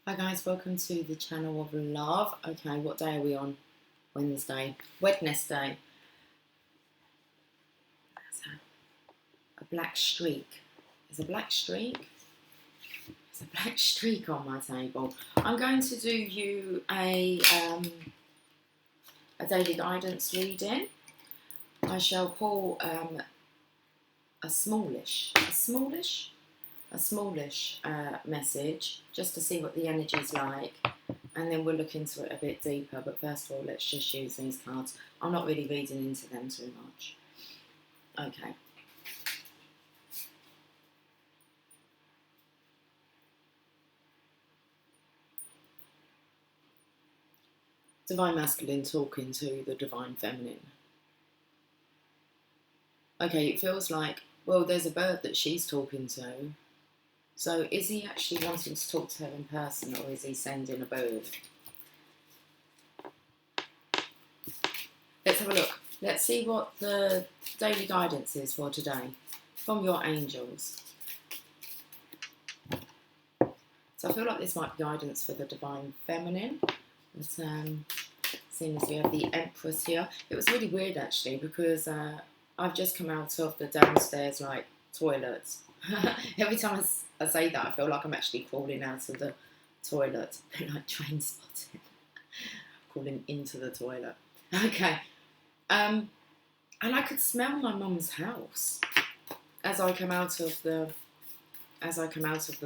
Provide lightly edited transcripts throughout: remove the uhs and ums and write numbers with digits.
Hi guys, welcome to the channel of love. Okay, what day are we on? Wednesday. Wednesday. That's a black streak. There's a black streak. There's a black streak on my table. I'm going to do you a daily guidance reading. I shall pull a smallish message just to see what the energy is like, and then we'll look into it a bit deeper. But first of all, let's just use these cards. I'm not really reading into them too much. Okay. Divine Masculine talking to the Divine Feminine. Okay, it feels like, well, there's a bird that she's talking to. So is he actually wanting to talk to her in person, or is he sending a bird? Let's have a look. Let's see what the daily guidance is for today from your angels. So I feel like this might be guidance for the Divine Feminine. But, seeing as we have the Empress here. It was really weird actually, because I've just come out of the downstairs toilet. Every time I say that, I feel like I'm actually crawling out of the toilet. A bit like Train Spotting. Crawling into the toilet. Okay. And I could smell my mum's house as I come out of the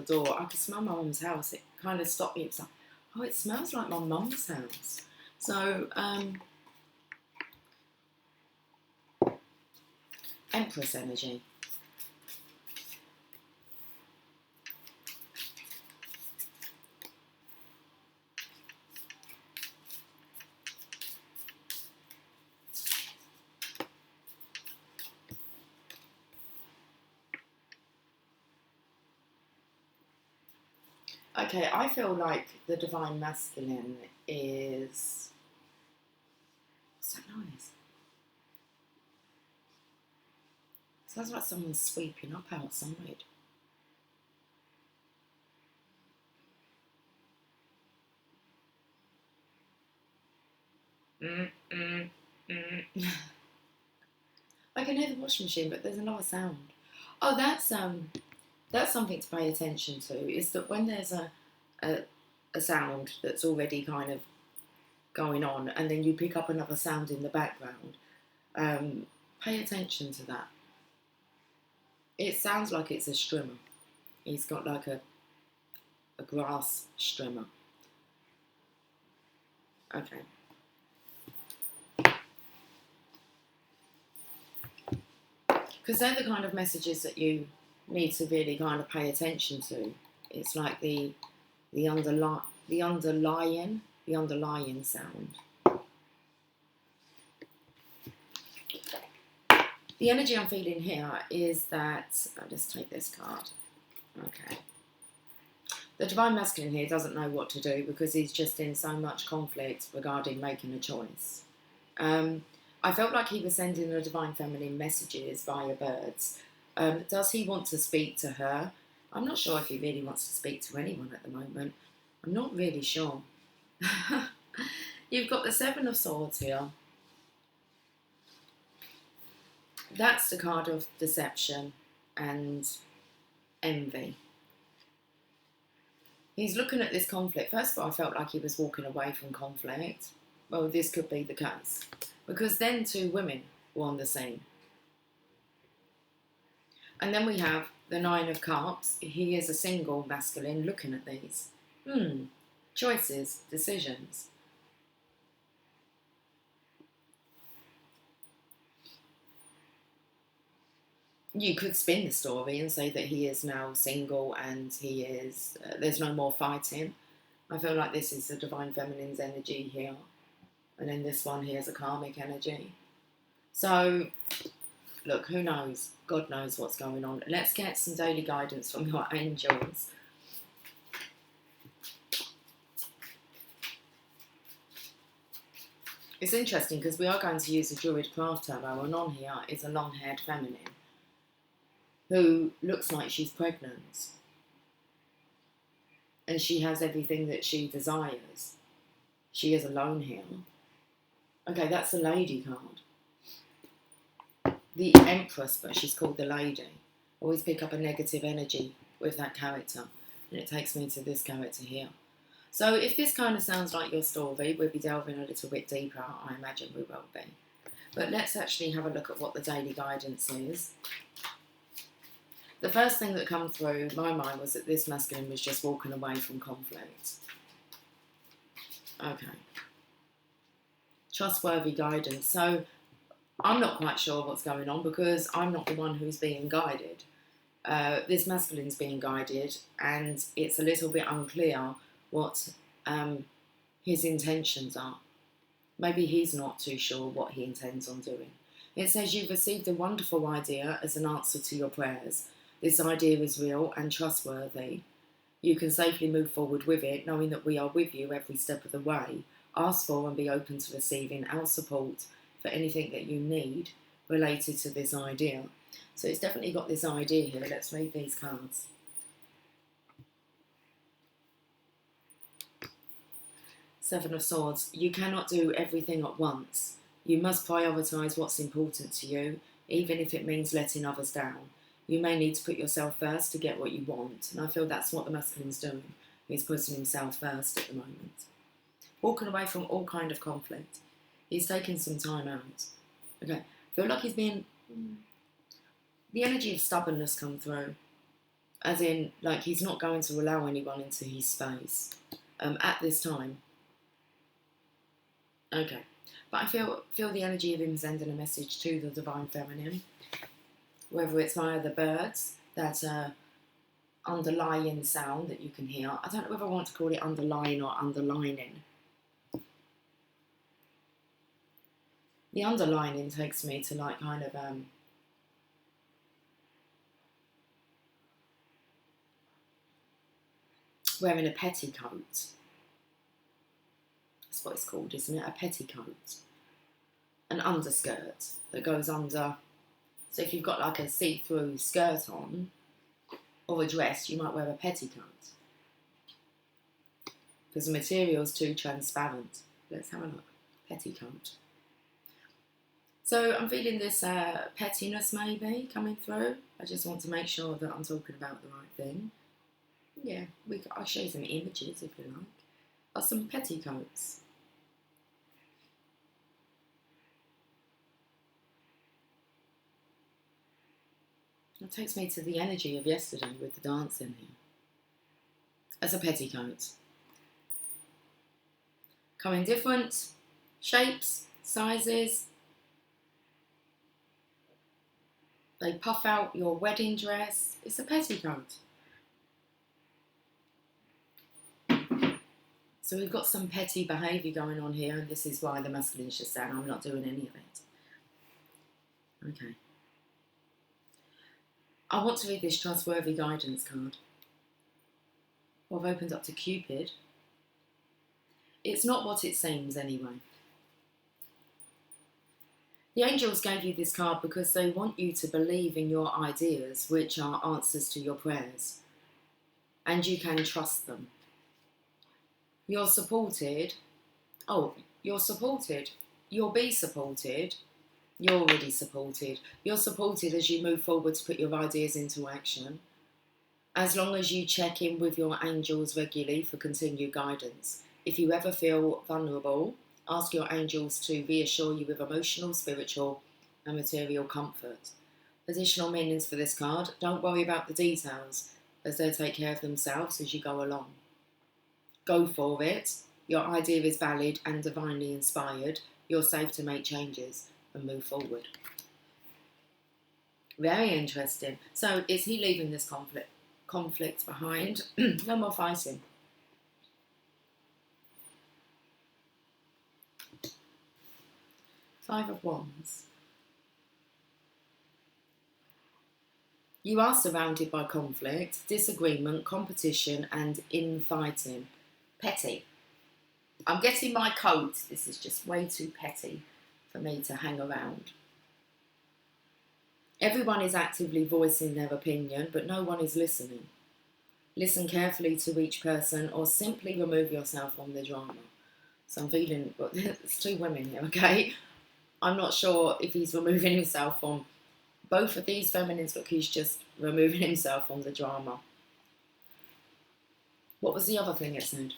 door. I could smell my mum's house. It kind of stopped me. It's like, oh, it smells like my mum's house. So, Empress energy. Okay, I feel like the Divine Masculine is... What's that noise? Sounds like someone's sweeping up outside. I can hear the washing machine, but there's another sound. Oh, that's something to pay attention to, is that when there's a sound that's already kind of going on, and then you pick up another sound in the background, pay attention to that. It sounds like it's a strimmer. He's got like a grass strimmer. Okay. Because they're the kind of messages that you need to really kind of pay attention to. It's like the underlying sound. The energy I'm feeling here is that, I'll just take this card. Okay. The Divine Masculine here doesn't know what to do because he's just in so much conflict regarding making a choice. I felt like he was sending the Divine Feminine messages via birds. Does he want to speak to her? I'm not sure if he really wants to speak to anyone at the moment. I'm not really sure. You've got the Seven of Swords here. That's the card of deception and envy. He's looking at this conflict. First of all, I felt like he was walking away from conflict. Well, this could be the case. Because then two women were on the scene. And then we have the Nine of Cups. He is a single masculine looking at these. Choices, decisions. You could spin the story and say that he is now single and he is, there's no more fighting. I feel like this is the Divine Feminine's energy here. And then this one here is a karmic energy. So, look, who knows? God knows what's going on. Let's get some daily guidance from your angels. It's interesting because we are going to use a Druid Craft Tarot, and on here is a long-haired feminine who looks like she's pregnant. and she has everything that she desires. She is alone here. Okay, that's the lady card. The Empress, but she's called the lady. Always pick up a negative energy with that character. And it takes me to this character here. So if this kind of sounds like your story, we'll be delving a little bit deeper. I imagine we will be. But let's actually have a look at what the daily guidance is. The first thing that came through my mind was that this masculine was just walking away from conflict. Okay. Trustworthy guidance. So I'm not quite sure what's going on because I'm not the one who's being guided. This masculine's being guided, and it's a little bit unclear what his intentions are. Maybe he's not too sure what he intends on doing. It says you've received a wonderful idea as an answer to your prayers. This idea is real and trustworthy. You can safely move forward with it, knowing that we are with you every step of the way. Ask for and be open to receiving our support for anything that you need related to this idea. So it's definitely got this idea here. Let's read these cards. Seven of Swords. You cannot do everything at once. You must prioritise what's important to you, even if it means letting others down. You may need to put yourself first to get what you want. And I feel that's what the masculine's doing. He's putting himself first at the moment. Walking away from all kind of conflict. He's taking some time out. Okay, I feel like he's being... The energy of stubbornness come through. As in, like, he's not going to allow anyone into his space at this time. Okay, but I feel the energy of him sending a message to the Divine Feminine. Whether it's via the birds, that underlying sound that you can hear. I don't know whether I want to call it underlying or underlining. The underlining takes me to like kind of wearing a petticoat. That's what it's called, isn't it? A petticoat. An underskirt that goes under. So if you've got like a see-through skirt on or a dress, you might wear a petticoat. Because the material's too transparent. Let's have a look. Petticoat. So I'm feeling this pettiness maybe coming through. I just want to make sure that I'm talking about the right thing. Yeah, I'll show you some images if you like. Of some petticoats. It takes me to the energy of yesterday with the dancing here. As a petticoat. Come in different shapes, sizes. They puff out your wedding dress. It's a petticoat. So we've got some petty behaviour going on here, and this is why the masculine's just saying, I'm not doing any of it. Okay. I want to read this trustworthy guidance card. Well, I've opened up to Cupid. It's not what it seems anyway. The angels gave you this card because they want you to believe in your ideas, which are answers to your prayers. And you can trust them. You're supported. Oh, you're supported. You'll be supported. You're already supported. You're supported as you move forward to put your ideas into action. As long as you check in with your angels regularly for continued guidance. If you ever feel vulnerable, ask your angels to reassure you with emotional, spiritual and material comfort. Additional meanings for this card. Don't worry about the details as they'll take care of themselves as you go along. Go for it. Your idea is valid and divinely inspired. You're safe to make changes and move forward. Very interesting. So is he leaving this conflict behind? No more fighting. Five of Wands. You are surrounded by conflict, disagreement, competition and infighting. Petty. I'm getting my coat. This is just way too petty for me to hang around. Everyone is actively voicing their opinion, but no one is listening. Listen carefully to each person or simply remove yourself from the drama. So I'm feeling, well, there's two women here, okay? I'm not sure if he's removing himself from both of these feminines, but he's just removing himself from the drama. What was the other thing it said?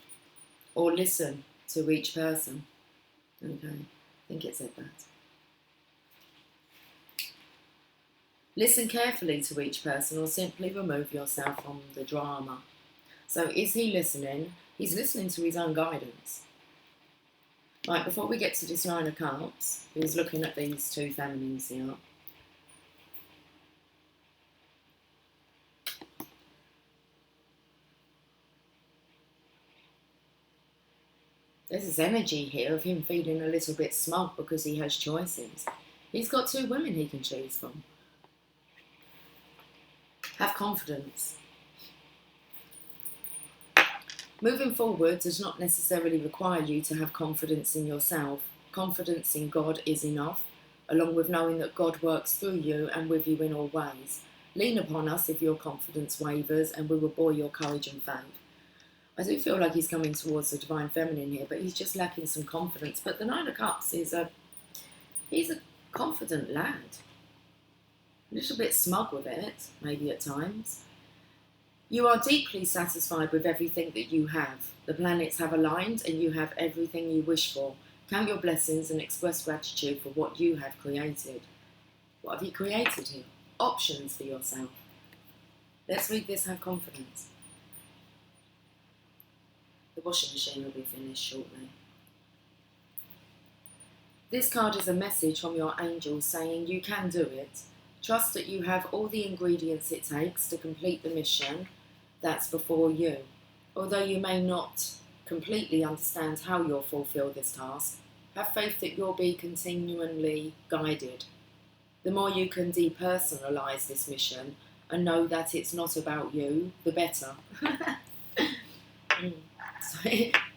Or listen to each person. Okay, I think it said that. Listen carefully to each person or simply remove yourself from the drama. So is he listening? He's listening to his own guidance. Right, before we get to this Nine of Cups, he's looking at these two feminines here. There's this energy here of him feeling a little bit smug because he has choices. He's got two women he can choose from. Have confidence. Moving forward does not necessarily require you to have confidence in yourself. Confidence in God is enough, along with knowing that God works through you and with you in all ways. Lean upon us if your confidence wavers, and we will bore your courage and faith. I do feel like he's coming towards the Divine Feminine here, but he's just lacking some confidence. But the Nine of Cups is he's a confident lad. A little bit smug with it, maybe at times. You are deeply satisfied with everything that you have. The planets have aligned and you have everything you wish for. Count your blessings and express gratitude for what you have created. What have you created here? Options for yourself. Let's read this, have confidence. The washing machine will be finished shortly. This card is a message from your angels saying you can do it. Trust that you have all the ingredients it takes to complete the mission that's before you. Although you may not completely understand how you'll fulfill this task, have faith that you'll be continually guided. The more you can depersonalize this mission and know that it's not about you, the better. So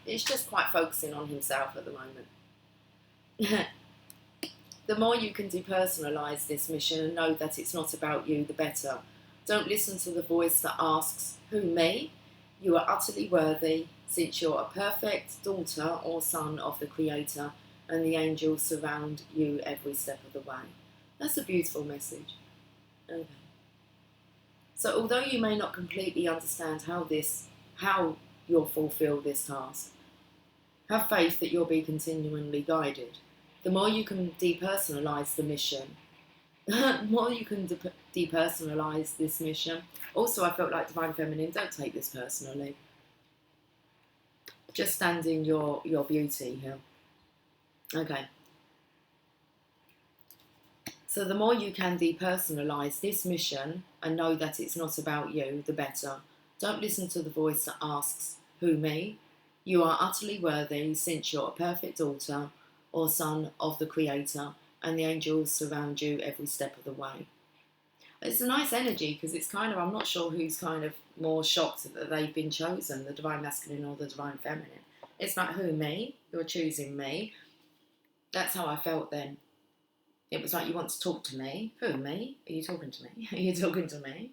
it's just quite focusing on himself at the moment. The more you can depersonalize this mission and know that it's not about you, the better. Don't listen to the voice that asks, who, me? You are utterly worthy, since you're a perfect daughter or son of the Creator, and the angels surround you every step of the way. That's a beautiful message. Okay. So although you may not completely understand how you'll fulfill this task, have faith that you'll be continually guided. The more you can depersonalize the mission, the more you can depersonalize this mission. Also, I felt like Divine Feminine, don't take this personally. Just stand in your beauty here. Okay. So the more you can depersonalize this mission and know that it's not about you, the better. Don't listen to the voice that asks, who, me? You are utterly worthy, since you're a perfect daughter or son of the Creator, and the angels surround you every step of the way. It's a nice energy because it's kind of, I'm not sure who's kind of more shocked that they've been chosen, the Divine Masculine or the Divine Feminine. It's like, who, me? You're choosing me. That's how I felt then. It was like, you want to talk to me? Who, me? Are you talking to me? Are you talking to me?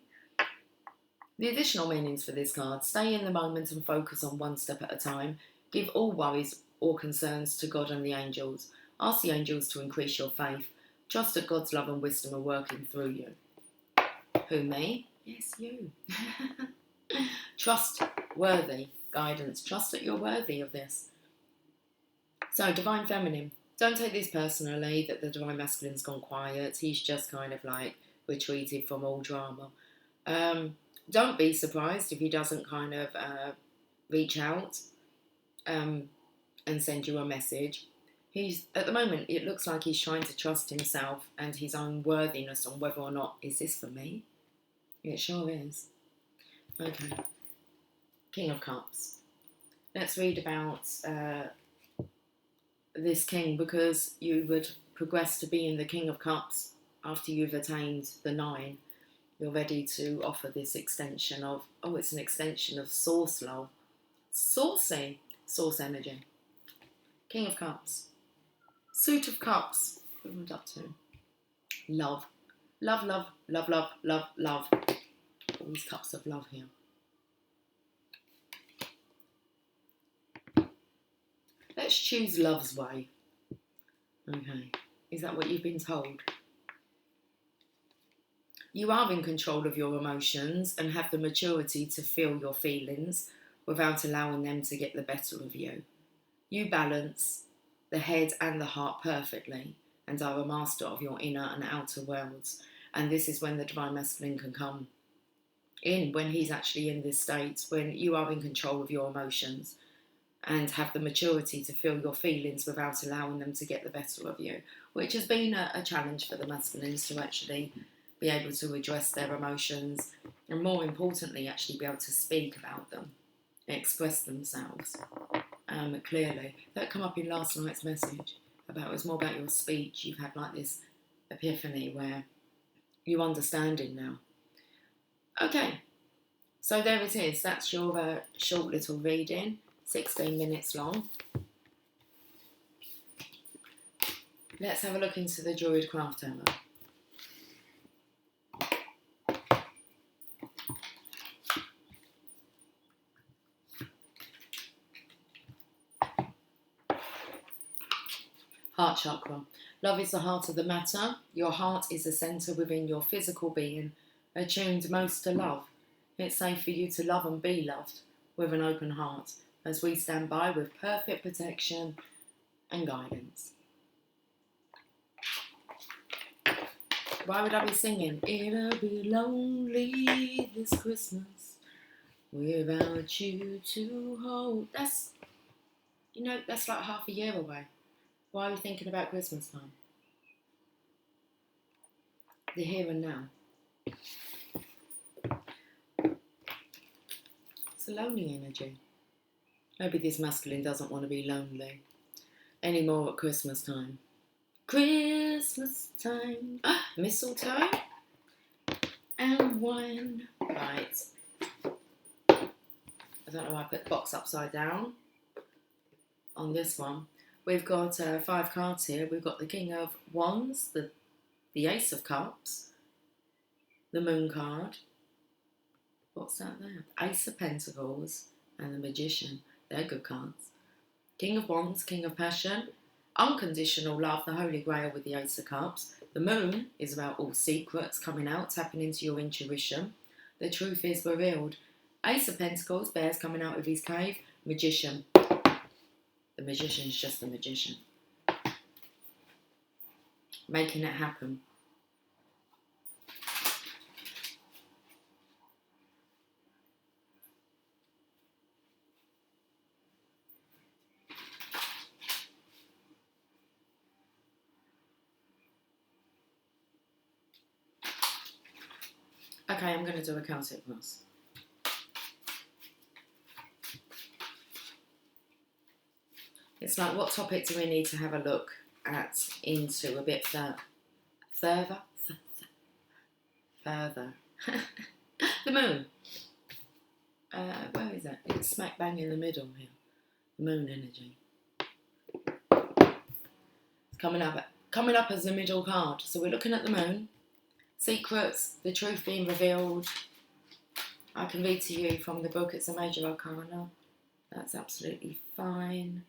The additional meanings for this card: stay in the moment and focus on one step at a time. Give all worries or concerns to God and the angels. Ask the angels to increase your faith. Trust that God's love and wisdom are working through you. Who, me? Yes, you. Trustworthy guidance. Trust that you're worthy of this. So, Divine Feminine. Don't take this personally that the Divine Masculine's gone quiet. He's just kind of like retreated from all drama. Don't be surprised if he doesn't kind of reach out and send you a message. He's, at the moment, it looks like he's trying to trust himself and his own worthiness on whether or not, is this for me? It sure is. Okay. King of Cups. Let's read about this king, because you would progress to being the King of Cups after you've attained the 9. You're ready to offer this extension of, oh, it's an extension of source love. Saucy. Source energy. King of Cups. Suit of Cups. What am I up to? Love. Love, love, love, love, love, love. All these cups of love here. Let's choose love's way. Okay, is that what you've been told? You are in control of your emotions and have the maturity to feel your feelings without allowing them to get the better of you. You balance the head and the heart perfectly and are a master of your inner and outer worlds. And this is when the Divine Masculine can come in, when he's actually in this state, when you are in control of your emotions and have the maturity to feel your feelings without allowing them to get the better of you, which has been a challenge for the masculines to actually be able to address their emotions and, more importantly, actually be able to speak about them, express themselves clearly. That come up in last night's message about it was more about your speech. You've had like this epiphany where you understand it now. Okay, so there it is. That's your short little reading, 16 minutes long. Let's have a look into the Druid Craft Hammer. Heart chakra. Love is the heart of the matter. Your heart is the centre within your physical being, attuned most to love. It's safe for you to love and be loved with an open heart as we stand by with perfect protection and guidance. Why would I be singing? It'll be lonely this Christmas without you to hold. That's like half a year away. Why are we thinking about Christmas time? The here and now. It's a lonely energy. Maybe this masculine doesn't want to be lonely anymore at Christmas time. Christmas time. Mistletoe and wine. Right. I don't know why I put the box upside down on this one. We've got 5 cards here. We've got the King of Wands, the Ace of Cups, the Moon card. What's that there? Ace of Pentacles and the Magician. They're good cards. King of Wands, King of Passion, unconditional love, the Holy Grail with the Ace of Cups. The Moon is about all secrets coming out, tapping into your intuition. The truth is revealed. Ace of Pentacles, Bear's coming out of his cave. Magician. The Magician is just the Magician. Making it happen. Okay, I'm going to do a Celtic cross. It's like, what topic do we need to have a look at into a bit further? The Moon. Where is it? It's smack bang in the middle here. The Moon energy. It's coming up as the middle card. So we're looking at the Moon. Secrets, the truth being revealed. I can read to you from the book. It's a major arcana. That's absolutely fine.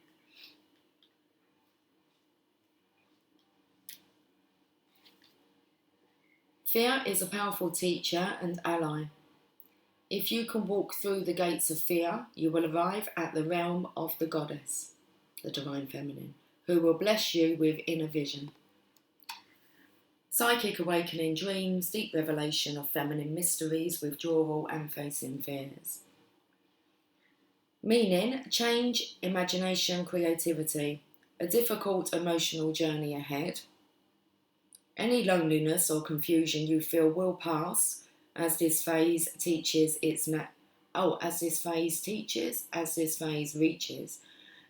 Fear is a powerful teacher and ally. If you can walk through the gates of fear, you will arrive at the realm of the goddess, the Divine Feminine, who will bless you with inner vision. Psychic awakening, dreams, deep revelation of feminine mysteries, withdrawal and facing fears. Meaning, change, imagination, creativity, a difficult emotional journey ahead. Any loneliness or confusion you feel will pass as this phase reaches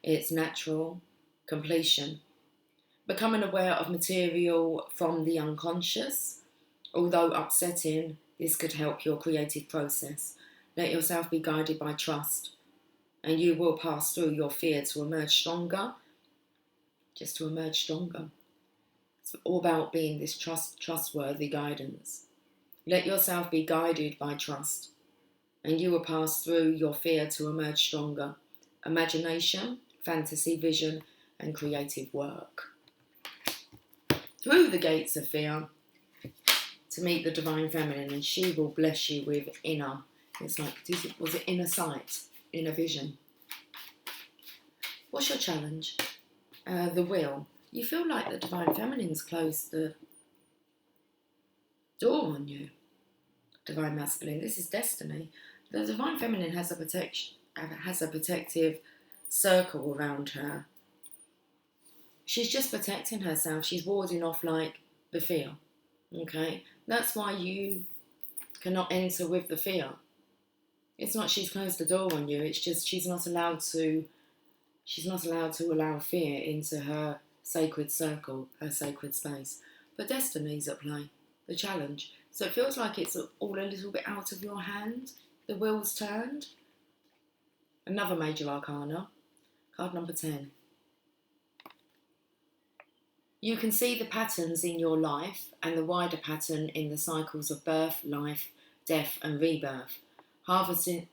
its natural completion. Becoming aware of material from the unconscious. Although upsetting, this could help your creative process. Let yourself be guided by trust, and you will pass through your fear to emerge stronger. Just to emerge stronger. It's all about being this trustworthy guidance. Let yourself be guided by trust, and you will pass through your fear to emerge stronger. Imagination, fantasy, vision, and creative work. Through the gates of fear to meet the divine feminine, and she will bless you with inner, it's like, was it inner sight, inner vision? What's your challenge? The will. You feel like the divine feminine's closed the door on you. Divine masculine, this is destiny. The divine feminine has a protective circle around her. She's just protecting herself. She's warding off like the fear. Okay, that's why you cannot enter with the fear. It's not she's closed the door on you. It's just she's not allowed to allow fear into her sacred circle, her sacred space. But destiny's at play, the challenge. So it feels like it's all a little bit out of your hand. The wheel's turned. Another major arcana, card number 10. You can see the patterns in your life and the wider pattern in the cycles of birth, life, death and rebirth. Harvesting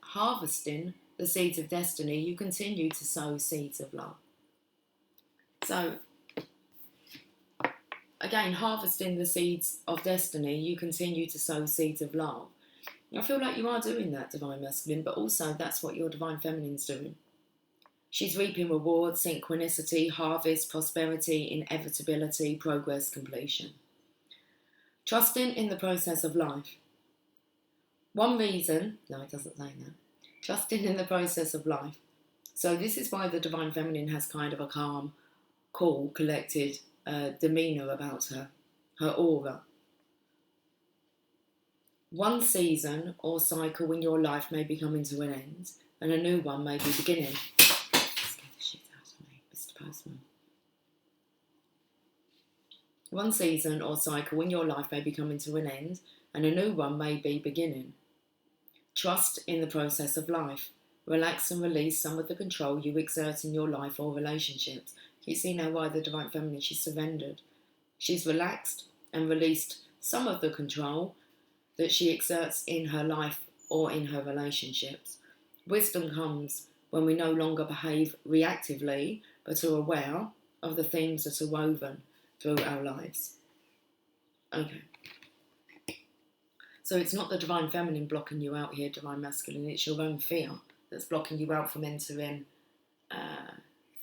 the seeds of destiny, you continue to sow seeds of love. So, again, harvesting the seeds of destiny, you continue to sow seeds of love. I feel like you are doing that, divine masculine, but also that's what your divine feminine's doing. She's reaping rewards, synchronicity, harvest, prosperity, inevitability, progress, completion. Trusting in the process of life. One reason, no, it doesn't say that. Trusting in the process of life. So this is why the divine feminine has kind of a calm, cool, collected demeanour about her, her aura. One season or cycle in your life may be coming to an end, and a new one may be beginning. Scared the shit out of me, Mr. Postman. One season or cycle in your life may be coming to an end, and a new one may be beginning. Trust in the process of life. Relax and release some of the control you exert in your life or relationships. You see now why the divine feminine, she's surrendered. She's relaxed and released some of the control that she exerts in her life or in her relationships. Wisdom comes when we no longer behave reactively, but are aware of the themes that are woven through our lives. Okay. So it's not the divine feminine blocking you out here, divine masculine, it's your own fear that's blocking you out from entering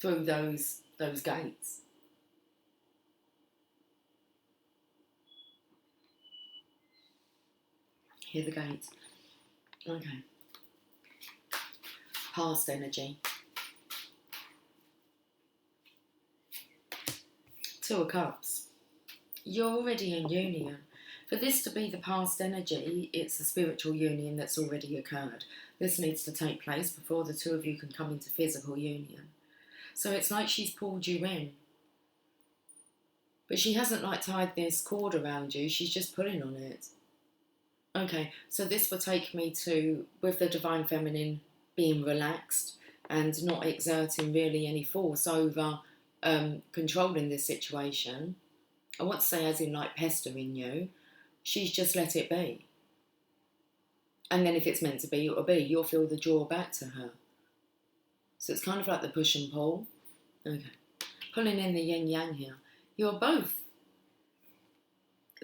through those gates. Hear the gates. Okay. Past energy. 2 of Cups. You're already in union. For this to be the past energy, it's a spiritual union that's already occurred. This needs to take place before the two of you can come into physical union. So it's like she's pulled you in. But she hasn't like tied this cord around you, she's just pulling on it. Okay, so this will take me to, with the divine feminine being relaxed and not exerting really any force over controlling this situation. I want to say as in like pestering you. She's just let it be. And then if it's meant to be, it'll be. You'll feel the draw back to her. So it's kind of like the push and pull. Okay. Pulling in the yin-yang here. You're both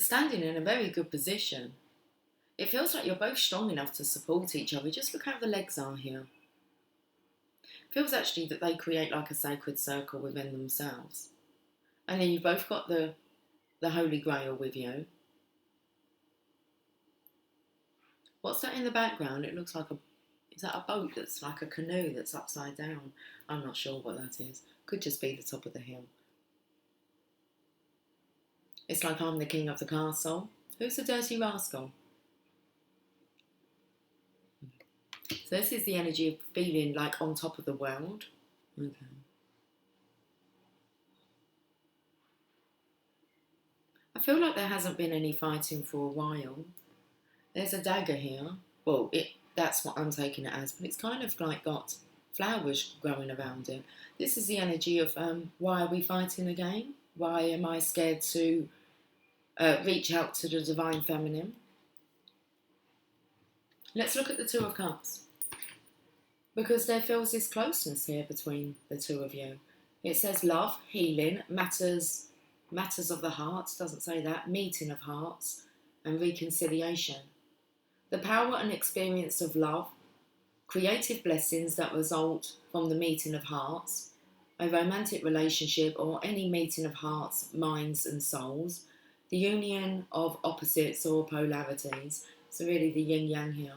standing in a very good position. It feels like you're both strong enough to support each other. Just look how the legs are here. It feels actually that they create like a sacred circle within themselves. And then you've both got the Holy Grail with you. What's that in the background? It looks like is that a boat that's like a canoe that's upside down? I'm not sure what that is. Could just be the top of the hill. It's like I'm the king of the castle. Who's the dirty rascal? So this is the energy of feeling like on top of the world. Okay. I feel like there hasn't been any fighting for a while. There's a dagger here. Well, that's what I'm taking it as, but it's kind of like got flowers growing around it. This is the energy of why are we fighting again? Why am I scared to reach out to the divine feminine? Let's look at the 2 of Cups. because there feels this closeness here between the two of you. It says love, healing, matters of the heart, doesn't say that, meeting of hearts, and reconciliation. The power and experience of love, creative blessings that result from the meeting of hearts, a romantic relationship or any meeting of hearts, minds and souls, the union of opposites or polarities, so really the yin-yang here.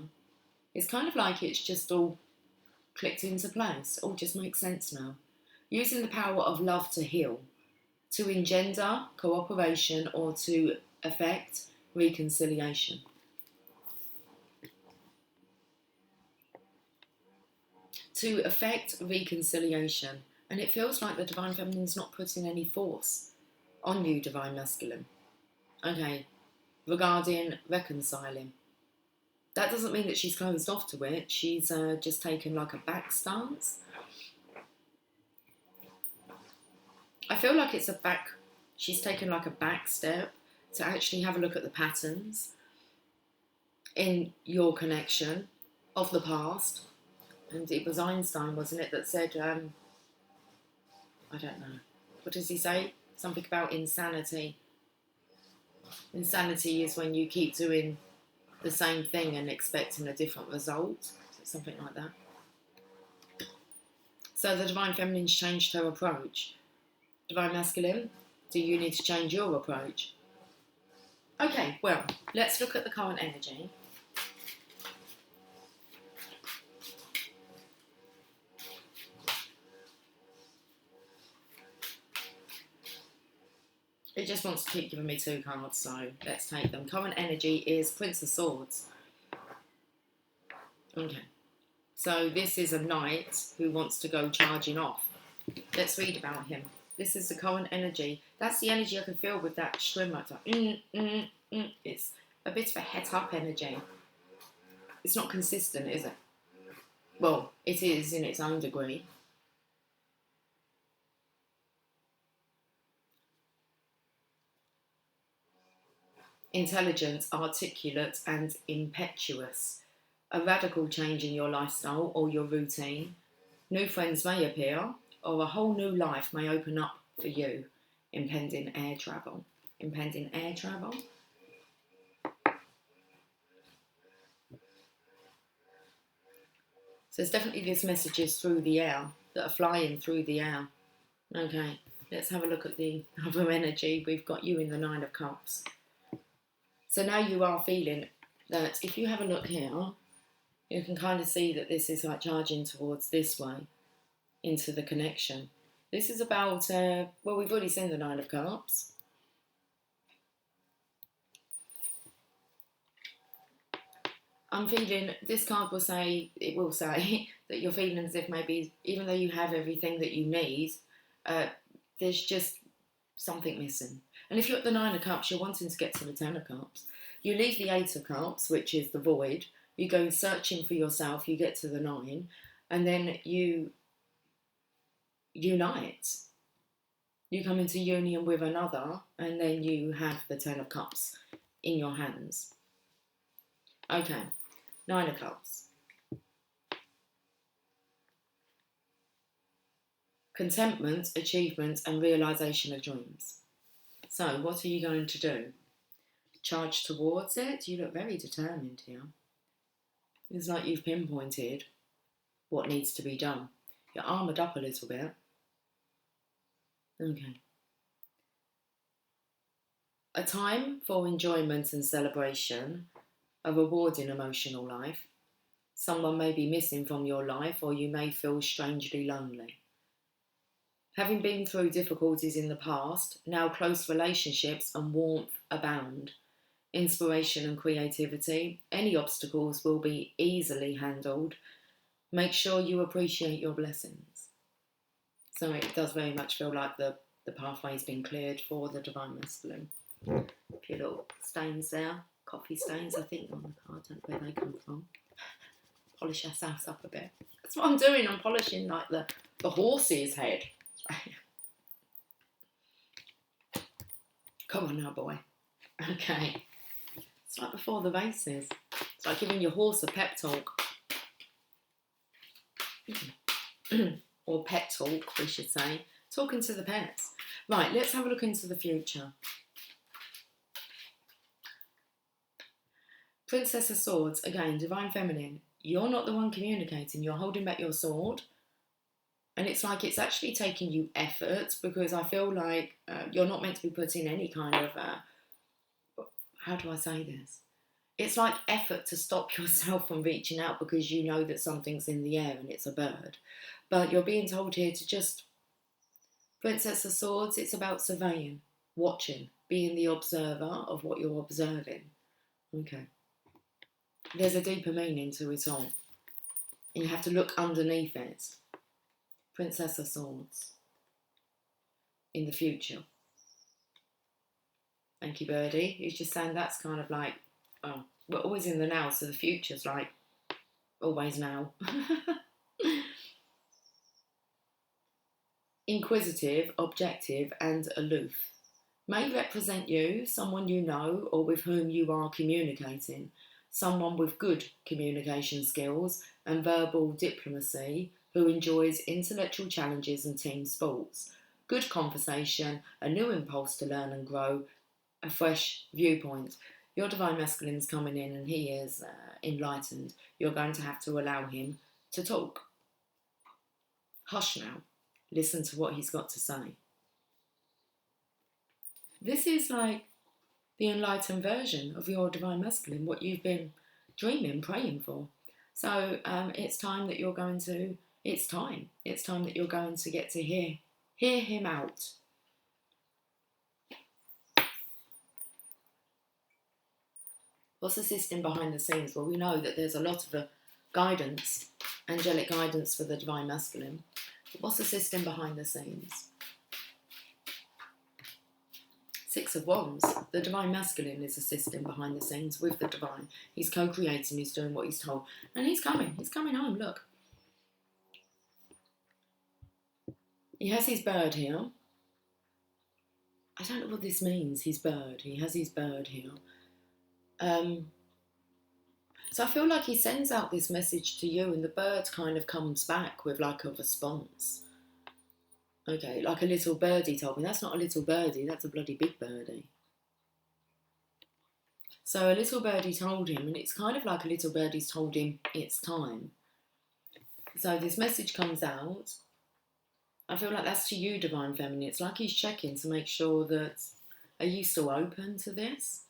It's kind of like it's just all clicked into place, all just makes sense now. Using the power of love to heal, to engender cooperation or to effect reconciliation. To effect reconciliation. And it feels like the Divine Feminine's not putting any force on you, Divine Masculine. Okay, regarding reconciling. That doesn't mean that she's closed off to it. She's just taken like a back stance. I feel like it's she's taken like a back step to actually have a look at the patterns in your connection of the past. And it was Einstein, wasn't it, that said, I don't know, what does he say? Something about insanity. Insanity is when you keep doing the same thing and expecting a different result. Something like that. So the Divine Feminine's changed her approach. Divine Masculine, do you need to change your approach? Okay, well, let's look at the current energy. It just wants to keep giving me 2 cards, so let's take them. Current energy is Prince of Swords. Okay. So this is a knight who wants to go charging off. Let's read about him. This is the current energy. That's the energy I can feel with that string. It's like, It's a bit of a het up energy. It's not consistent, is it? Well, it is in its own degree. Intelligent, articulate and impetuous. A radical change in your lifestyle or your routine. New friends may appear, or a whole new life may open up for you. Impending air travel. Impending air travel. So there's definitely these messages through the air that are flying through the air. Okay, let's have a look at the other energy. We've got you in the 9 of Cups. So now you are feeling that if you have a look here, you can kind of see that this is like charging towards this way, into the connection. This is about, well, we've already seen the 9 of Cups. I'm feeling, this card will say, it will say that you're feeling as if maybe, even though you have everything that you need, there's just something missing. And if you're at the 9 of Cups, you're wanting to get to the 10 of Cups. You leave the 8 of Cups, which is the void. You go searching for yourself, you get to the 9, and then you unite. You come into union with another, and then you have the 10 of Cups in your hands. Okay, 9 of Cups. Contentment, achievement, and realisation of dreams. So, what are you going to do? Charge towards it? You look very determined here. It's like you've pinpointed what needs to be done. You're armoured up a little bit. Okay. A time for enjoyment and celebration, a rewarding emotional life. Someone may be missing from your life, or you may feel strangely lonely. Having been through difficulties in the past, now close relationships and warmth abound. Inspiration and creativity, any obstacles will be easily handled. Make sure you appreciate your blessings. So it does very much feel like the pathway's been cleared for the Divine Masculine. A few little stains there, coffee stains I think on the card, I don't know where they come from. Polish ourselves up a bit. That's what I'm doing, I'm polishing like the horse's head. Come on now, boy. Okay. It's like before the races. It's like giving your horse a pep talk. or pet talk, we should say. Talking to the pets. Right, let's have a look into the future. Princess of Swords, again, Divine Feminine. You're not the one communicating. You're holding back your sword. And it's like it's actually taking you effort, because I feel like you're not meant to be putting any kind of, how do I say this? It's like effort to stop yourself from reaching out because you know that something's in the air and it's a bird. But you're being told here to just, Princess of Swords, it's about surveying, watching, being the observer of what you're observing. Okay. There's a deeper meaning to it all. And you have to look underneath it. Princess of Swords. In the future. Thank you, Birdie. He's just saying that's kind of like, oh, we're always in the now, so the future's like always now. Inquisitive, objective, and aloof. May represent you, someone you know or with whom you are communicating. Someone with good communication skills and verbal diplomacy who enjoys intellectual challenges and team sports. Good conversation, a new impulse to learn and grow, a fresh viewpoint. Your Divine Masculine's coming in and he is enlightened. You're going to have to allow him to talk. Hush now. Listen to what he's got to say. This is like the enlightened version of your Divine Masculine, what you've been dreaming, praying for. So it's time that you're going to, it's time that you're going to get to hear him out. What's the system behind the scenes? Well, we know that there's a lot of guidance, angelic guidance for the Divine Masculine. But what's the system behind the scenes? Six of Wands. The Divine Masculine is a system behind the scenes with the Divine. He's co-creating, he's doing what he's told. And he's coming home, look. He has his bird here. I don't know what this means, his bird. He has his bird here. So I feel like he sends out this message to you and the bird kind of comes back with like a response. Okay, like a little birdie told me. That's not a little birdie, that's a bloody big birdie. So a little birdie told him, and it's kind of like a little birdie's told him it's time. So this message comes out. I feel like that's to you, Divine Feminine. It's like he's checking to make sure that, are you still open to this?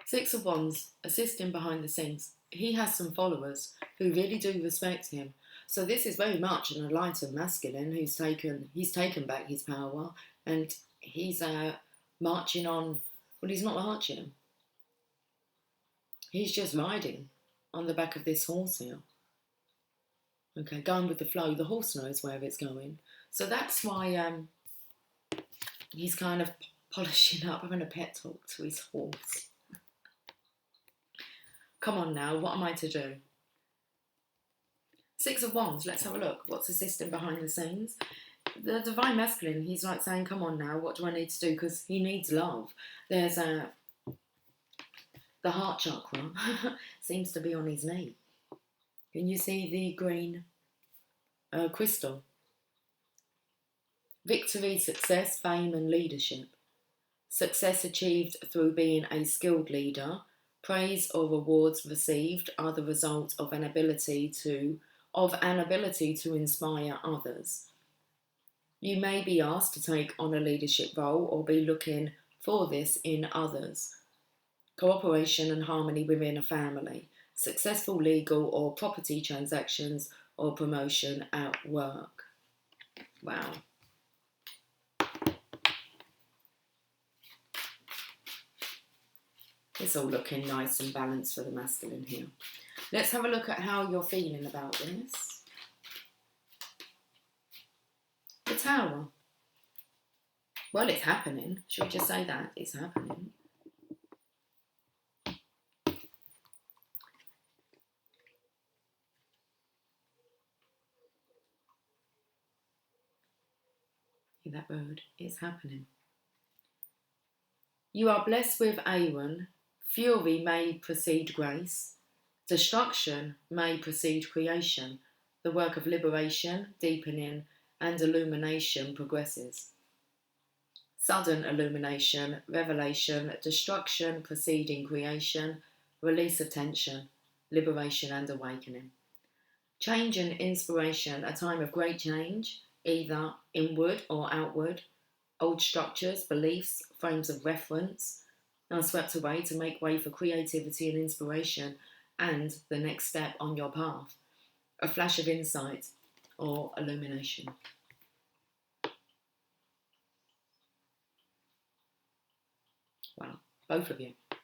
Six of Wands, assisting behind the scenes. He has some followers who really do respect him. So this is very much an enlightened masculine who's taken back his power, and he's marching on. Well, he's not marching. He's just riding on the back of this horse here. Okay, going with the flow. The horse knows where it's going. So that's why he's kind of polishing up, having a pet talk to his horse. Come on now, what am I to do? Six of Wands, let's have a look. What's the system behind the scenes? The Divine Masculine, he's like saying, come on now, what do I need to do? Because he needs love. There's the heart chakra seems to be on his knee. Can you see the green crystal? Victory, success, fame and leadership. Success achieved through being a skilled leader. Praise or rewards received are the result of an ability to inspire others. You may be asked to take on a leadership role or be looking for this in others. Cooperation and harmony within a family. Successful legal or property transactions or promotion at work. Wow. It's all looking nice and balanced for the masculine here. Let's have a look at how you're feeling about this. The Tower. Well, it's happening. Should we just say that? It's happening. Hear that bird? It's happening. You are blessed with Aaron. Fury may precede grace. Destruction may precede creation. The work of liberation, deepening, and illumination progresses. Sudden illumination, revelation, destruction preceding creation, release of tension, liberation and awakening. Change and inspiration, a time of great change, either inward or outward. Old structures, beliefs, frames of reference are swept away to make way for creativity and inspiration and the next step on your path. A flash of insight or illumination. Wow, both of you. Oh,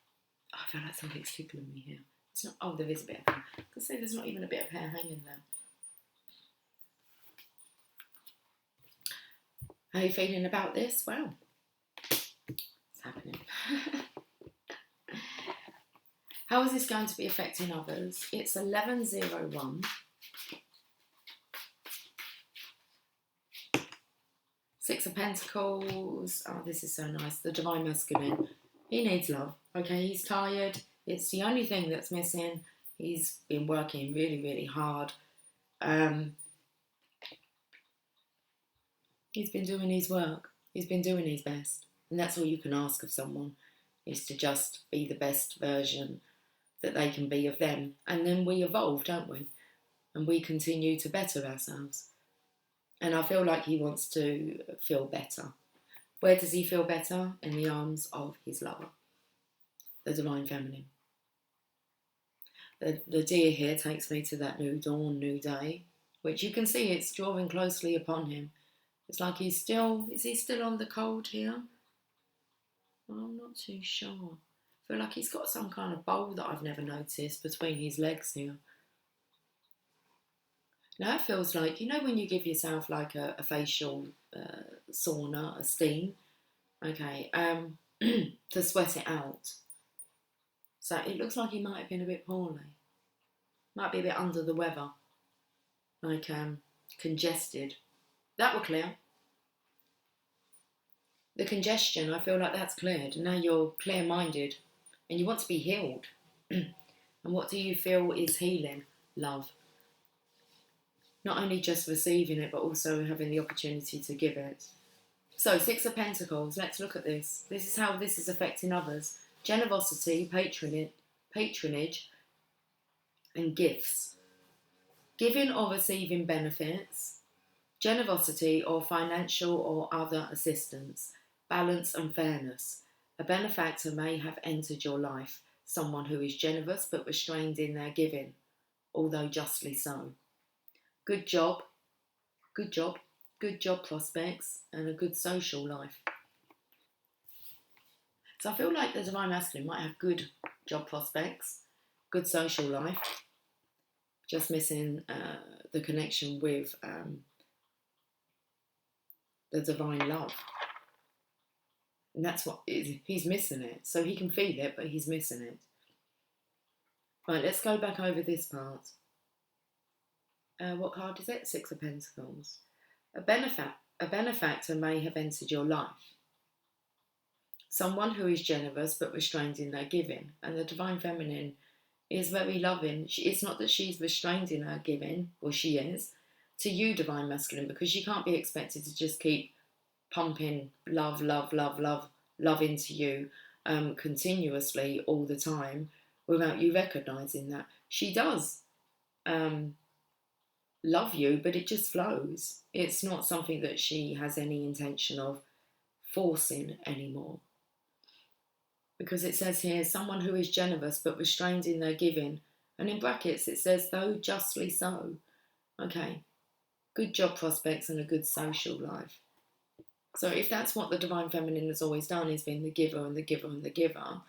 I feel like something's tickling me here. It's not. Oh, there is a bit of hair. I can see there's not even a bit of hair hanging there. How are you feeling about this? Well, it's happening. How is this going to be affecting others? It's 11:01. Six of Pentacles. Oh, this is so nice. The Divine Masculine. He needs love. Okay, he's tired. It's the only thing that's missing. He's been working really, really hard. He's been doing his work. He's been doing his best. And that's all you can ask of someone, is to just be the best version that they can be of them. And then we evolve, don't we? And we continue to better ourselves. And I feel like he wants to feel better. Where does he feel better? In the arms of his lover, the Divine Feminine. The deer here takes me to that new dawn, new day, which you can see it's drawing closely upon him. It's like he's still, is he still on the cold here? I'm not too sure. I feel like he's got some kind of bowl that I've never noticed between his legs here. Now it feels like, you know when you give yourself like a facial sauna, a steam, okay, to sweat it out. So it looks like he might have been a bit poorly. Might be a bit under the weather. Like congested. That will clear. The congestion, I feel like that's cleared. Now you're clear-minded and you want to be healed. And what do you feel is healing? Love. Not only just receiving it, but also having the opportunity to give it. So, Six of Pentacles, let's look at this. This is how this is affecting others. Generosity, patronage, and gifts. Giving or receiving benefits, generosity or financial or other assistance, balance and fairness. A benefactor may have entered your life, someone who is generous but restrained in their giving, although justly so. Good job prospects, and a good social life. So I feel like the Divine Masculine might have good job prospects, good social life, just missing the connection with the divine love. And that's what he's missing it. So he can feel it, but he's missing it. Right, let's go back over this part. What card is it? Six of Pentacles. A benefactor may have entered your life. Someone who is generous but restrained in their giving. And the Divine Feminine is very loving. It's not that she's restrained in her giving, or she is, to you, Divine Masculine, because she can't be expected to just keep pumping love into you continuously all the time without you recognising that. She does love you, but it just flows. It's not something that she has any intention of forcing anymore. Because it says here, someone who is generous but restrained in their giving. And in brackets it says, though justly so. Okay. Good job prospects and a good social life. So if that's what the Divine Feminine has always done, is been the giver and the giver and the giver,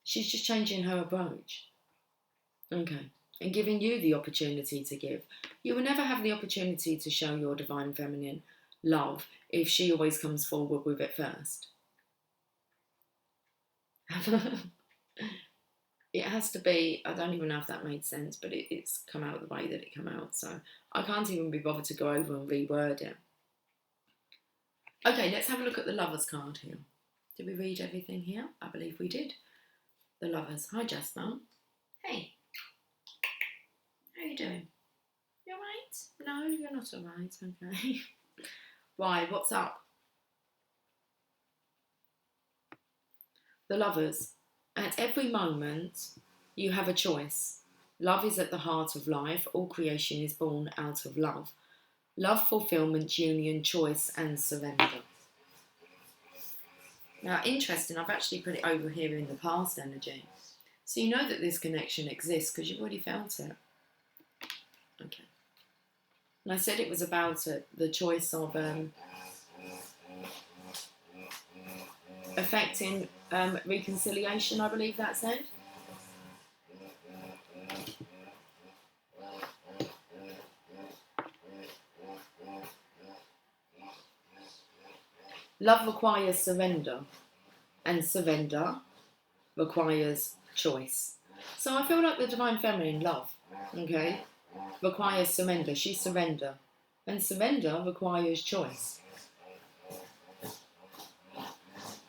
she's just changing her approach. Okay. And giving you the opportunity to give. You will never have the opportunity to show your Divine Feminine love if she always comes forward with it first. It has to be, I don't even know if that made sense, but it's come out the way that it came out, so I can't even be bothered to go over and reword it. Okay, let's have a look at the Lovers card here. Did we read everything here? I believe we did. The Lovers. Hi, Jasper. Hey. How are you doing? You alright? No, you're not alright, okay. Why, what's up? The Lovers. At every moment, you have a choice. Love is at the heart of life. All creation is born out of love. Love, fulfillment, union, choice, and surrender. Now, interesting, I've actually put it over here in the past energy. So you know that this connection exists because you've already felt it. Okay. And I said it was about the choice of affecting reconciliation, I believe that said. Love requires surrender, and surrender requires choice. So I feel like the Divine Feminine, love, okay, requires surrender. She's surrender. And surrender requires choice.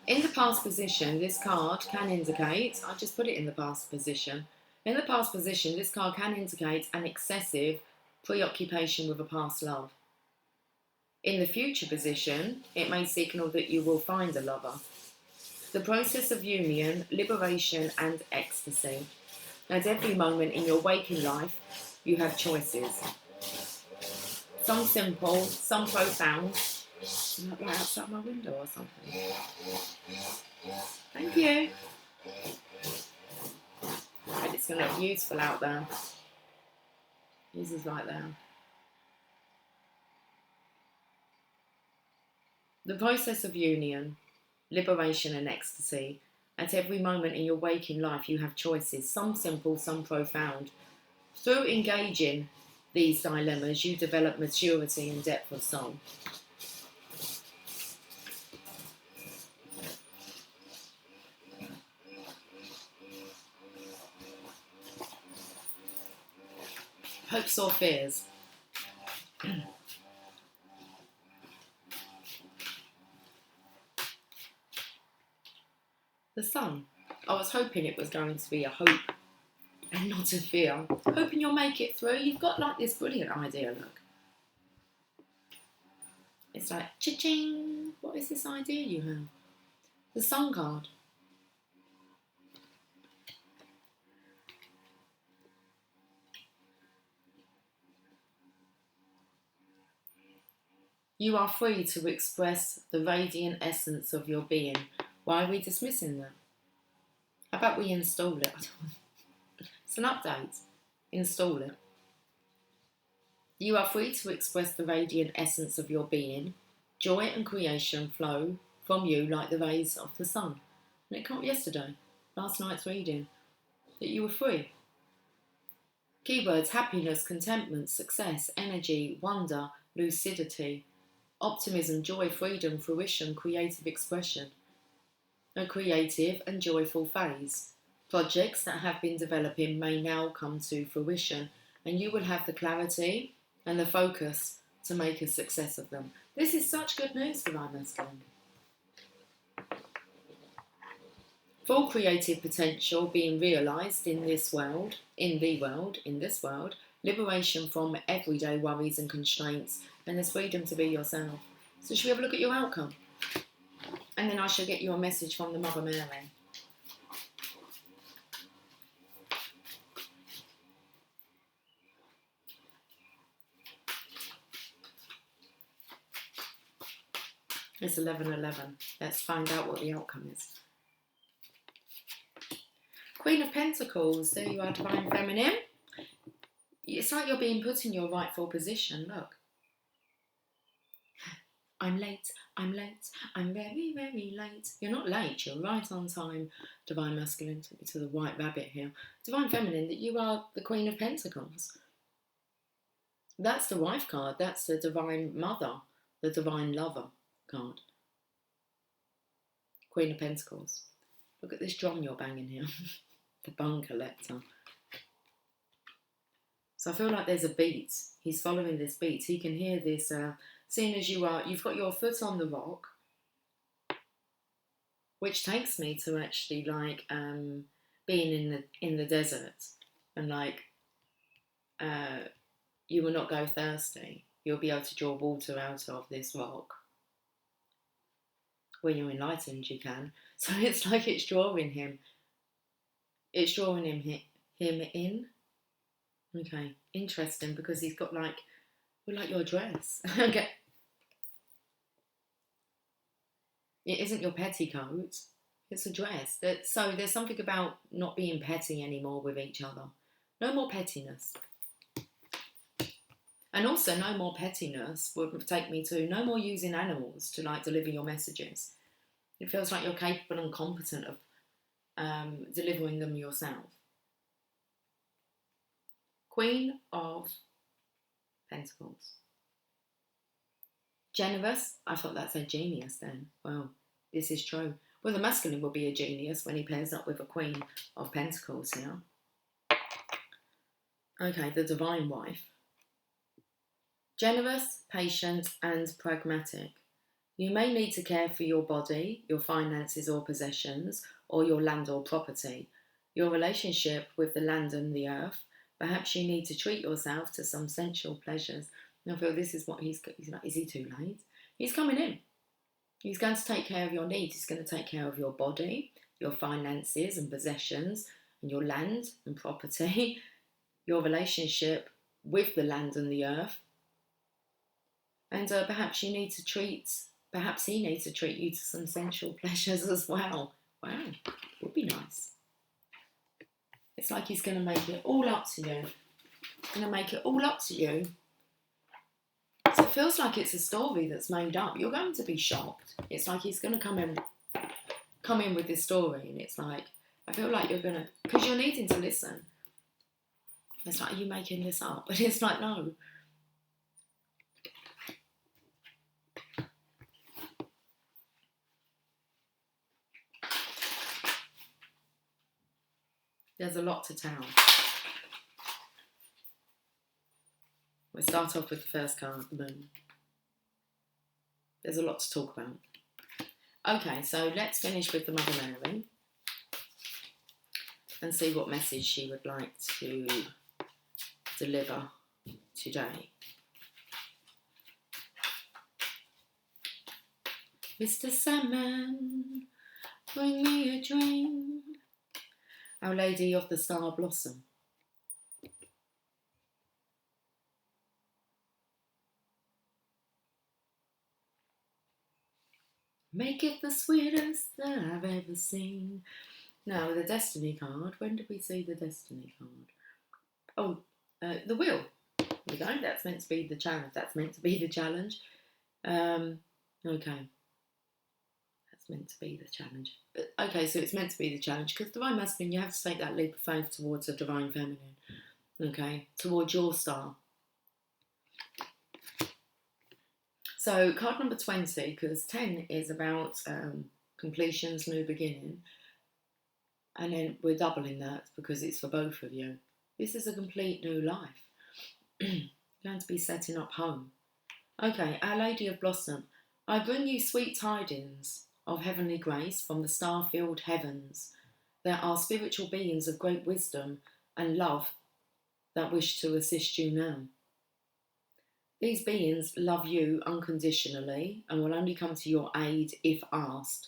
In the past position, this card can indicate, I just put it in the past position. In the past position, this card can indicate an excessive preoccupation with a past love. In the future position, it may signal that you will find a lover. The process of union, liberation, and ecstasy. At every moment in your waking life, you have choices. Some simple, some profound. Right outside my window or something. Thank you. And it's going to look beautiful out there. This is right there. The process of union, liberation and ecstasy. At every moment in your waking life, you have choices, some simple, some profound. Through engaging these dilemmas, you develop maturity and depth of soul. Hopes or fears. The Sun. I was hoping it was going to be a hope and not a fear. Hoping you'll make it through. You've got like this brilliant idea, look. It's like, cha-ching. What is this idea you have? The Sun card. You are free to express the radiant essence of your being. Why are we dismissing that? How about we install it? It's an update. Install it. You are free to express the radiant essence of your being. Joy and creation flow from you like the rays of the sun. And it came up yesterday, last night's reading, that you were free. Keywords: happiness, contentment, success, energy, wonder, lucidity, optimism, joy, freedom, fruition, creative expression. A creative and joyful phase. Projects that have been developing may now come to fruition, and you will have the clarity and the focus to make a success of them. This is such good news for my masculine. Full creative potential being realised in this world, liberation from everyday worries and constraints, and there's freedom to be yourself. So should we have a look at your outcome? And then I shall get you a message from the Mother Mary. It's 11:11. Let's find out what the outcome is. Queen of Pentacles. There you are, Divine Feminine. It's like you're being put in your rightful position. Look. I'm late, I'm very, very late. You're not late, you're right on time. Divine Masculine, took me to the White Rabbit here. Divine Feminine, that you are the Queen of Pentacles. That's the wife card, that's the Divine Mother, the Divine Lover card. Queen of Pentacles. Look at this drum you're banging here. The Bone Collector. So I feel like there's a beat. He's following this beat. He can hear this... seeing as you've got your foot on the rock, which takes me to actually like being in the desert and like you will not go thirsty. You'll be able to draw water out of this rock. When you're enlightened, you can. So it's like it's drawing him. It's drawing him in. Okay, interesting, because he's got like your dress. Okay. It isn't your petticoat. It's a dress. So there's something about not being petty anymore with each other. No more pettiness. And also no more pettiness would take me to no more using animals to like deliver your messages. It feels like you're capable and competent of delivering them yourself. Queen of Pentacles. Generous. I thought that said genius then. Well, this is true. Well, the masculine will be a genius when he pairs up with a Queen of Pentacles here. Okay, the divine wife. Generous, patient, and pragmatic. You may need to care for your body, your finances or possessions, or your land or property, your relationship with the land and the earth. Perhaps you need to treat yourself to some sensual pleasures. And I feel this is what he's like. Is he too late? He's coming in. He's going to take care of your needs. He's going to take care of your body, your finances and possessions, and your land and property, your relationship with the land and the earth. And perhaps he needs to treat you to some sensual pleasures as well. Wow, would be nice. It's like he's going to make it all up to you. He's going to make it all up to you. So it feels like it's a story that's made up. You're going to be shocked. It's like he's going to come in with this story, and it's like, I feel like you're going to, because you're needing to listen. It's like, are you making this up? But it's like, no. There's a lot to tell. We'll start off with the first card, the moon. There's a lot to talk about. Okay, so let's finish with the Mother Mary and see what message she would like to deliver today. Mr. Sandman, bring me a dream. Our Lady of the Star Blossom. Make it the sweetest that I've ever seen. Now, the Destiny card. When did we see the Destiny card? Oh, the Wheel. There we go. That's meant to be the challenge. Okay. That's meant to be the challenge. Okay, so it's meant to be the challenge, because Divine Masculine, you have to take that leap of faith towards a Divine Feminine. Okay, towards your star. So card number 20, because 10 is about completions, new beginning. And then we're doubling that because it's for both of you. This is a complete new life. Going to be setting up home. Okay, Our Lady of Blossom. I bring you sweet tidings of heavenly grace from the star-filled heavens. There are spiritual beings of great wisdom and love that wish to assist you now. These beings love you unconditionally and will only come to your aid if asked.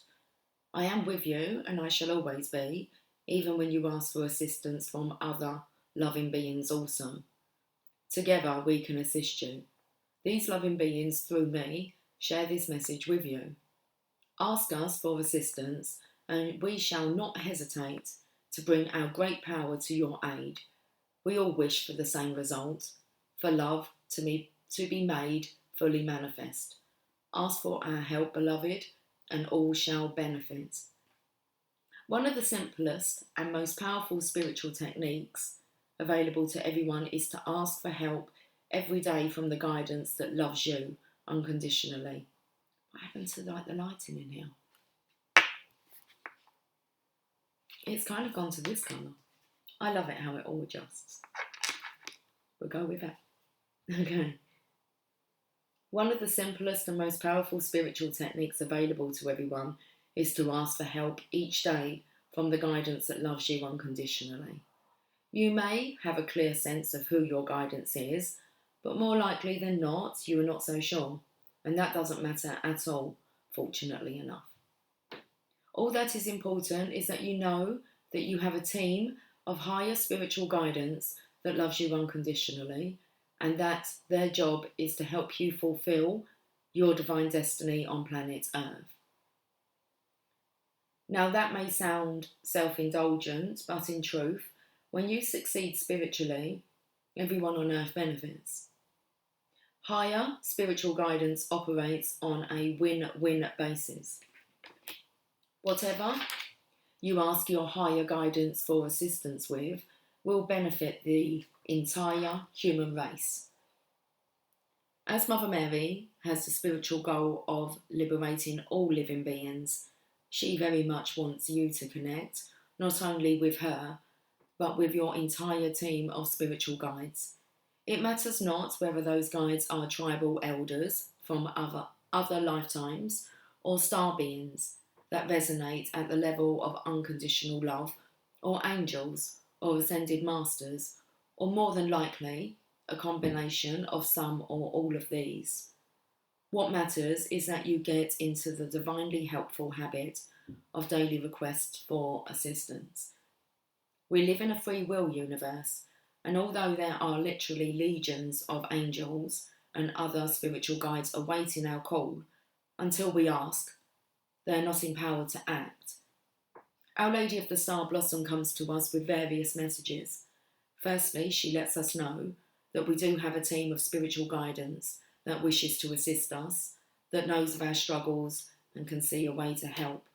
I am with you, and I shall always be, even when you ask for assistance from other loving beings also. Together we can assist you. These loving beings, through me, share this message with you. Ask us for assistance, and we shall not hesitate to bring our great power to your aid. We all wish for the same result, for love to be made fully manifest. Ask for our help, beloved, and all shall benefit. One of the simplest and most powerful spiritual techniques available to everyone is to ask for help every day from the guidance that loves you unconditionally. What happened to the lighting in here? It's kind of gone to this colour. I love it how it all adjusts. We'll go with it. Okay. One of the simplest and most powerful spiritual techniques available to everyone is to ask for help each day from the guidance that loves you unconditionally. You may have a clear sense of who your guidance is, but more likely than not, you are not so sure. And that doesn't matter at all, fortunately enough. All that is important is that you know that you have a team of higher spiritual guidance that loves you unconditionally, and that their job is to help you fulfill your divine destiny on planet Earth. Now, that may sound self indulgent, but in truth, when you succeed spiritually, everyone on earth benefits. Higher spiritual guidance operates on a win-win basis. Whatever you ask your higher guidance for assistance with will benefit the entire human race. As Mother Mary has the spiritual goal of liberating all living beings, she very much wants you to connect, not only with her, but with your entire team of spiritual guides. It matters not whether those guides are tribal elders from other lifetimes or star beings that resonate at the level of unconditional love, or angels or ascended masters, or more than likely a combination of some or all of these. What matters is that you get into the divinely helpful habit of daily request for assistance. We live in a free will universe, and although there are literally legions of angels and other spiritual guides awaiting our call, until we ask, they are not empowered to act. Our Lady of the Star Blossom comes to us with various messages. Firstly, she lets us know that we do have a team of spiritual guidance that wishes to assist us, that knows of our struggles and can see a way to help.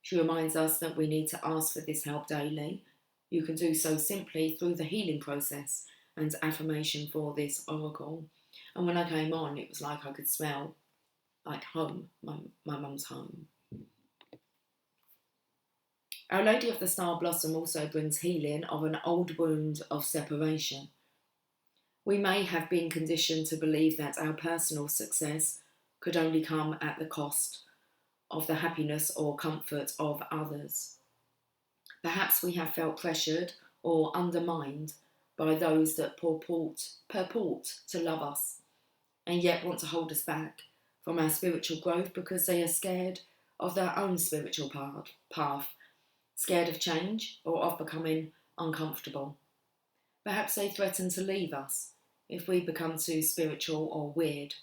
She reminds us that we need to ask for this help daily. You can do so simply through the healing process and affirmation for this oracle. And when I came on, it was like I could smell like home, my mum's home. Our Lady of the Star Blossom also brings healing of an old wound of separation. We may have been conditioned to believe that our personal success could only come at the cost of the happiness or comfort of others. Perhaps we have felt pressured or undermined by those that purport to love us and yet want to hold us back from our spiritual growth because they are scared of their own spiritual path, scared of change or of becoming uncomfortable. Perhaps they threaten to leave us if we become too spiritual or weird,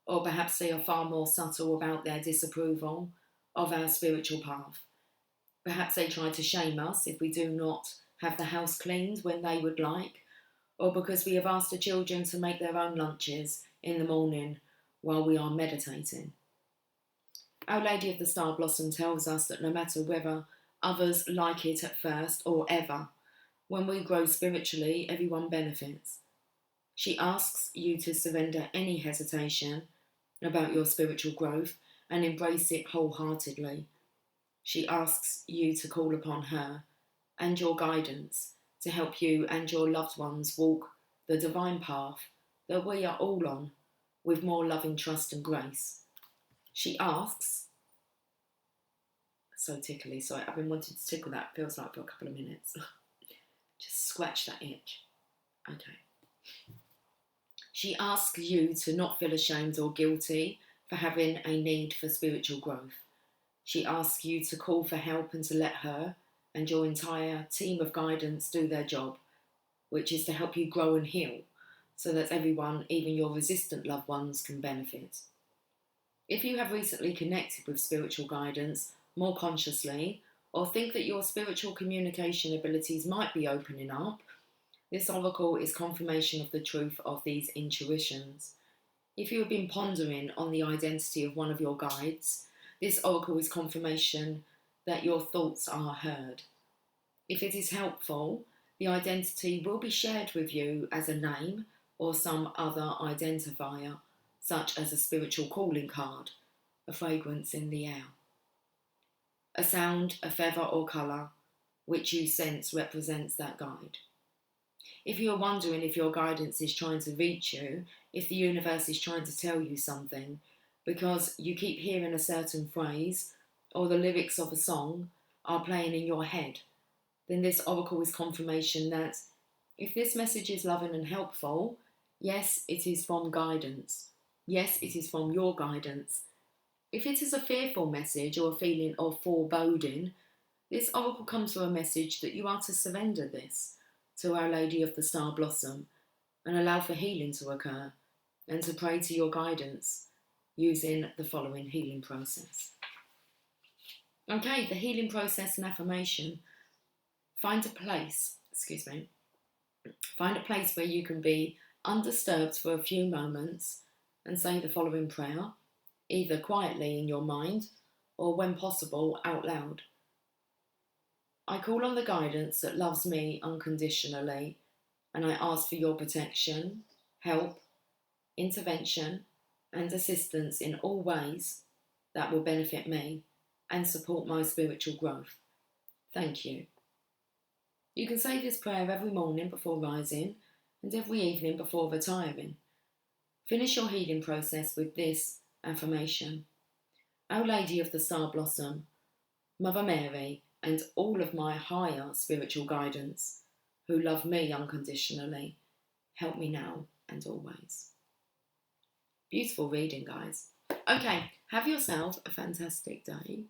or perhaps they are far more subtle about their disapproval of our spiritual path. Perhaps they try to shame us if we do not have the house cleaned when they would like, or because we have asked the children to make their own lunches in the morning while we are meditating. Our Lady of the Star Blossom tells us that no matter whether others like it at first or ever, when we grow spiritually, everyone benefits. She asks you to surrender any hesitation about your spiritual growth and embrace it wholeheartedly. She asks you to call upon her and your guidance to help you and your loved ones walk the divine path that we are all on with more loving trust and grace. She asks, so tickly, sorry, I've been wanting to tickle that, feels like for a couple of minutes. Just scratch that itch. Okay. She asks you to not feel ashamed or guilty for having a need for spiritual growth. She asks you to call for help and to let her and your entire team of guidance do their job, which is to help you grow and heal so that everyone, even your resistant loved ones, can benefit. If you have recently connected with spiritual guidance more consciously, or think that your spiritual communication abilities might be opening up, this oracle is confirmation of the truth of these intuitions. If you have been pondering on the identity of one of your guides, this oracle is confirmation that your thoughts are heard. If it is helpful, the identity will be shared with you as a name or some other identifier, such as a spiritual calling card, a fragrance in the air, a sound, a feather or colour, which you sense represents that guide. If you are wondering if your guidance is trying to reach you, if the universe is trying to tell you something, because you keep hearing a certain phrase or the lyrics of a song are playing in your head, then this oracle is confirmation that if this message is loving and helpful, yes, it is from guidance. Yes, it is from your guidance. If it is a fearful message or a feeling of foreboding, this oracle comes with a message that you are to surrender this to Our Lady of the Star Blossom and allow for healing to occur, and to pray to your guidance using the following healing process. Okay, the healing process and affirmation. Find a place where you can be undisturbed for a few moments and say the following prayer, either quietly in your mind or, when possible, out loud. I call on the guidance that loves me unconditionally, and I ask for your protection, help, intervention, and assistance in all ways that will benefit me and support my spiritual growth. Thank you. You can say this prayer every morning before rising and every evening before retiring. Finish your healing process with this affirmation. Our Lady of the Star Blossom, Mother Mary, and all of my higher spiritual guidance who love me unconditionally, help me now and always. Beautiful reading, guys. Okay, have yourself a fantastic day,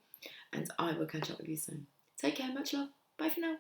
and I will catch up with you soon. Take care, much love. Bye for now.